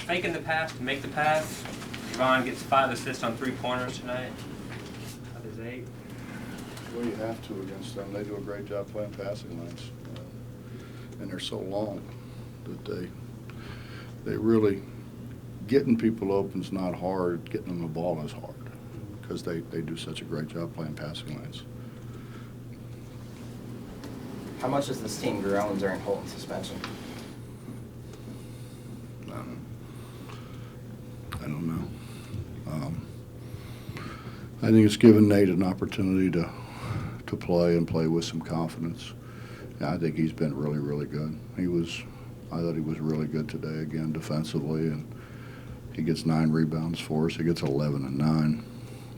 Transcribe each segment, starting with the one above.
faking the pass to make the pass. Javon gets 5 assists on 3-pointers tonight. Others 8. Well, you have to against them. They do a great job playing passing lanes. And they're so long that they really, getting people open is not hard. Getting them the ball is hard because they do such a great job playing passing lanes. How much has this team grown during Holton's suspension? I don't know. I think it's given Nate an opportunity to play and play with some confidence. Yeah, I think he's been really, really good. I thought he was really good today again defensively, and he gets 9 rebounds for us. He gets 11 and 9.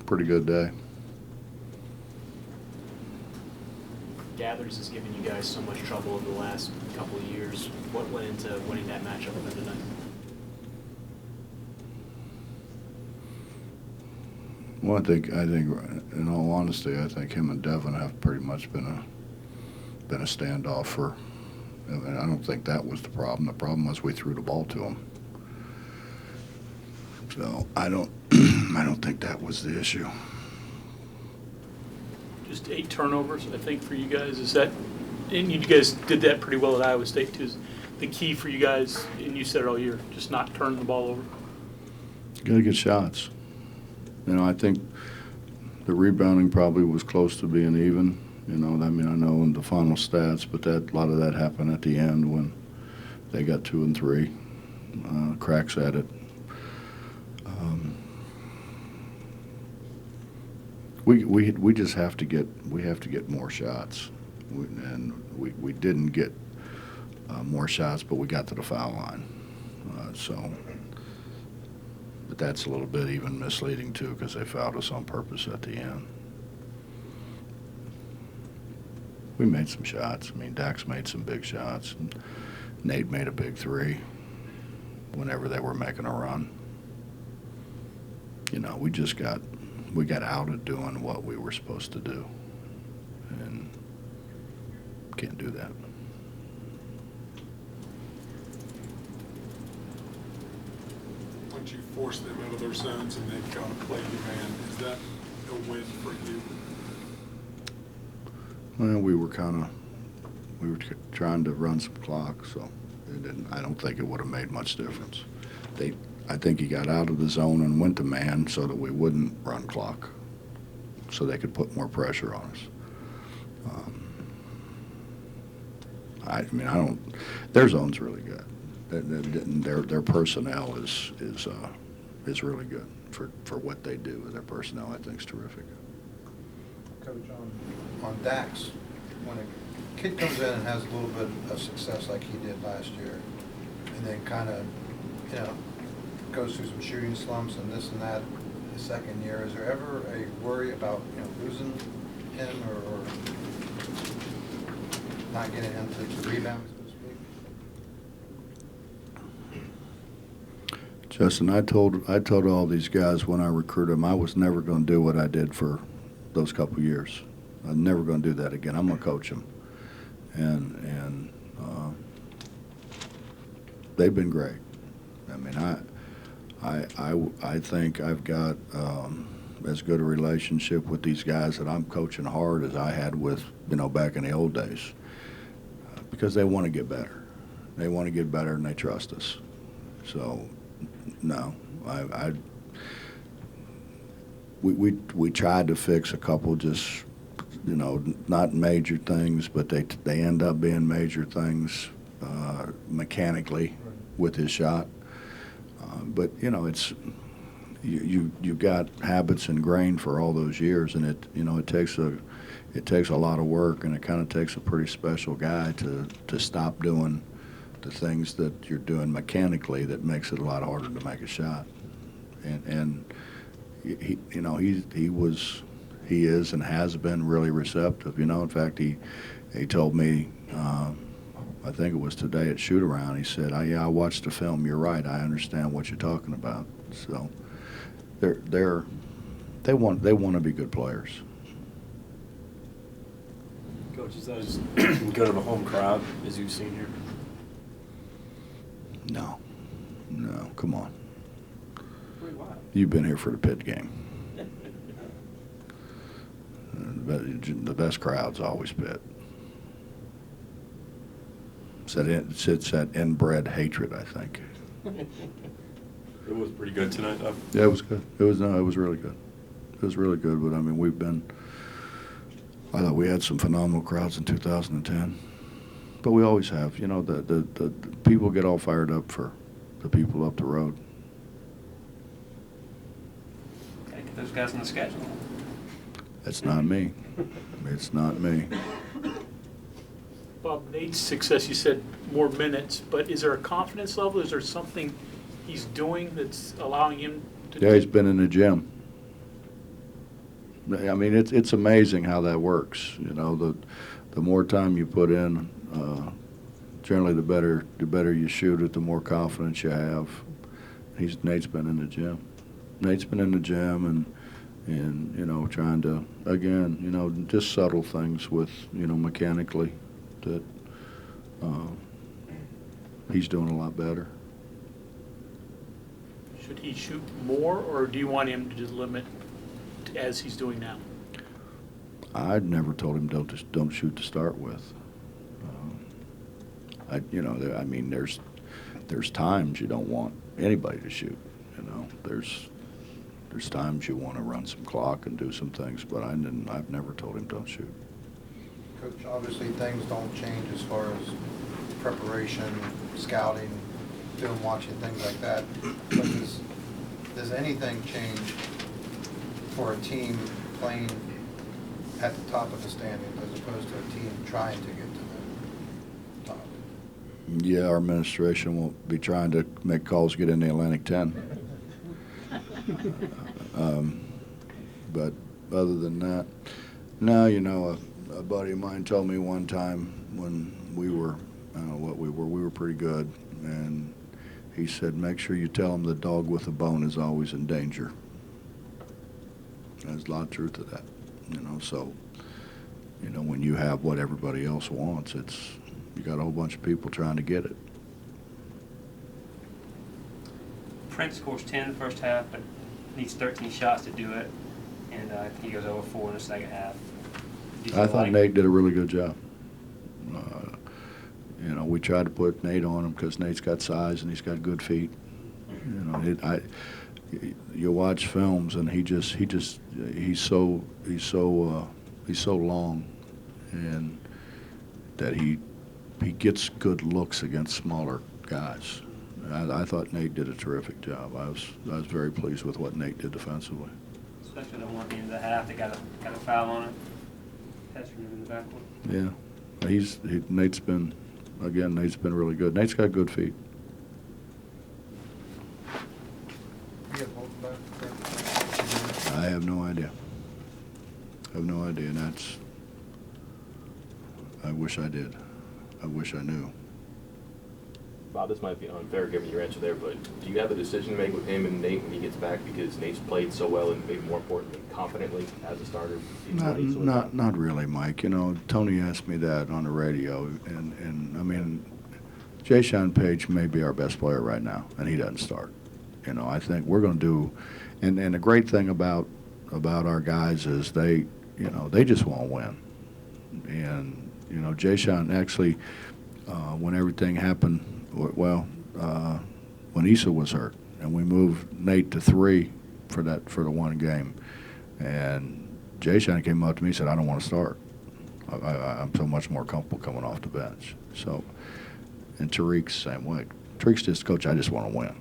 Pretty good day. Gathers has given you guys so much trouble over the last couple of years. What went into winning that matchup with them tonight? Well, I think, in all honesty, I think him and Devin have pretty much been a standoff for. And I don't think that was the problem. The problem was we threw the ball to him. So I don't think that was the issue. Just 8 turnovers, I think, for you guys. Is that, and you guys did that pretty well at Iowa State too. Is the key for you guys, and you said it all year, just not turn the ball over? You got to get shots. You know, I think the rebounding probably was close to being even. You know, I mean, I know in the final stats, but a lot of that happened at the end when they got 2 and 3 cracks at it. We just have to get more shots, we didn't get more shots, but we got to the foul line. But that's a little bit even misleading too, because they fouled us on purpose at the end. We made some shots. I mean, Dax made some big shots. And Nate made a big 3 whenever they were making a run. You know, we got out of doing what we were supposed to do, and can't do that. Once you force them out of their zones and they've got to play you man, is that a win for you? Well, we were trying to run some clock, so I don't think it would have made much difference. I think he got out of the zone and went to man so that we wouldn't run clock, so they could put more pressure on us. Their zone's really good. Their personnel is really good for what they do. Their personnel, I think, is terrific. Coach, on Dax, when a kid comes in and has a little bit of success like he did last year, and then kind of, you know, goes through some shooting slumps and this and that the second year, is there ever a worry about, you know, losing him or not getting him to rebound, so to speak? Justin, I told all these guys when I recruited them I was never going to do what I did for those couple of years. I'm never going to do that again. I'm going to coach them, and they've been great. I mean, I think I've got as good a relationship with these guys that I'm coaching hard as I had with, you know, back in the old days, because they want to get better. They want to get better and they trust us. So, no, we tried to fix a couple just, you know, not major things, but they end up being major things mechanically with his shot. But you know, it's you've got habits ingrained for all those years, and it takes a lot of work, and it kind of takes a pretty special guy to stop doing the things that you're doing mechanically that makes it a lot harder to make a shot. And he is and has been really receptive. You know, in fact, he told me, I think it was today at shoot around, he said, I watched the film, you're right, I understand what you're talking about. So they want to be good players. Coach, is that as good of a home crowd as you've seen here? No, No, come on. Pretty wild. You've been here for the Pitt game. The best crowd's always Pitt. It's that inbred hatred, I think. It was pretty good tonight, though. Yeah, it was good. It was really good. It was really good, but I mean, I thought we had some phenomenal crowds in 2010, but we always have. You know, the people get all fired up for the people up the road. Gotta get those guys on the schedule. It's not me. It's not me. Bob, Nate's success, you said more minutes, but is there a confidence level? Is there something he's doing that's allowing him to? Yeah, he's been in the gym. I mean, it's amazing how that works. You know, the more time you put in, generally the better you shoot it, the more confidence you have. Nate's been in the gym. Nate's been in the gym and you know, trying to, again, you know, just subtle things with, you know, mechanically that he's doing a lot better. Should he shoot more, or do you want him to just limit as he's doing now? I'd never told him don't shoot to start with. I mean, there's times you don't want anybody to shoot. You know, there's times you want to run some clock and do some things, but I've never told him don't shoot. Coach, obviously things don't change as far as preparation, scouting, film watching, things like that. But does anything change for a team playing at the top of the standings as opposed to a team trying to get to the top? Yeah, our administration won't be trying to make calls to get in the Atlantic 10. But other than that, no, you know, a buddy of mine told me one time when we were, I don't know what we were pretty good, and he said, make sure you tell them the dog with a bone is always in danger. There's a lot of truth to that, you know, so, you know, when you have what everybody else wants, you got a whole bunch of people trying to get it. Prince scores 10 in the first half, but needs 13 shots to do it, and I think he goes over 4 in the second half. I thought Nate did a really good job. You know, we tried to put Nate on him because Nate's got size and he's got good feet. You know, you watch films and he's so long, and that he gets good looks against smaller guys. I thought Nate did a terrific job. I was very pleased with what Nate did defensively. Especially the one at the end of the half, they got a foul on it. Pestering him in the backcourt. Yeah, Nate's been really good. Nate's got good feet. You get both back? I have no idea. And I wish I did. I wish I knew. Bob, this might be unfair given your answer there, but do you have a decision to make with him and Nate when he gets back? Because Nate's played so well and maybe more importantly, confidently as a starter. Not really, Mike. You know, Tony asked me that on the radio, and I mean, Jayshon Page may be our best player right now, and he doesn't start. You know, I think we're going to do, and the great thing about our guys is they just want to win. And, you know, Jayshon actually, when everything happened, when Issa was hurt, and we moved Nate to 3 for the one game, and Jayshon came up to me and said, I don't want to start. I'm so much more comfortable coming off the bench. So, and Tariq's the same way. Tariq's just, Coach, I just want to win.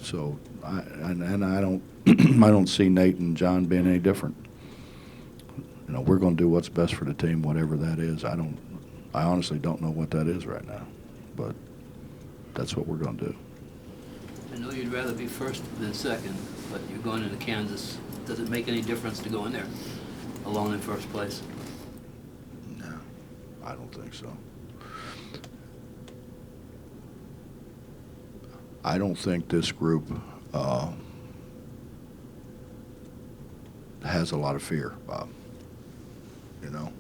So, I don't I don't see Nate and John being any different. You know, we're going to do what's best for the team, whatever that is. I honestly don't know what that is right now, but that's what we're going to do. I know you'd rather be first than second, but you're going into Kansas. Does it make any difference to go in there alone in first place? No, I don't think so. I don't think this group has a lot of fear, Bob. You know,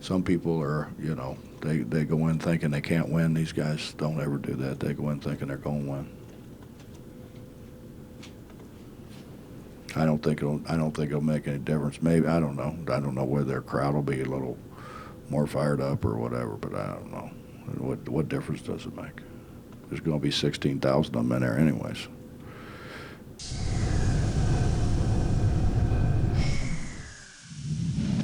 some people are, you know, they go in thinking they can't win. These guys don't ever do that. They go in thinking they're going to win. I don't think it'll make any difference. Maybe, I don't know. I don't know whether their crowd will be a little more fired up or whatever, but I don't know. What difference does it make? There's going to be 16,000 of them in there anyways.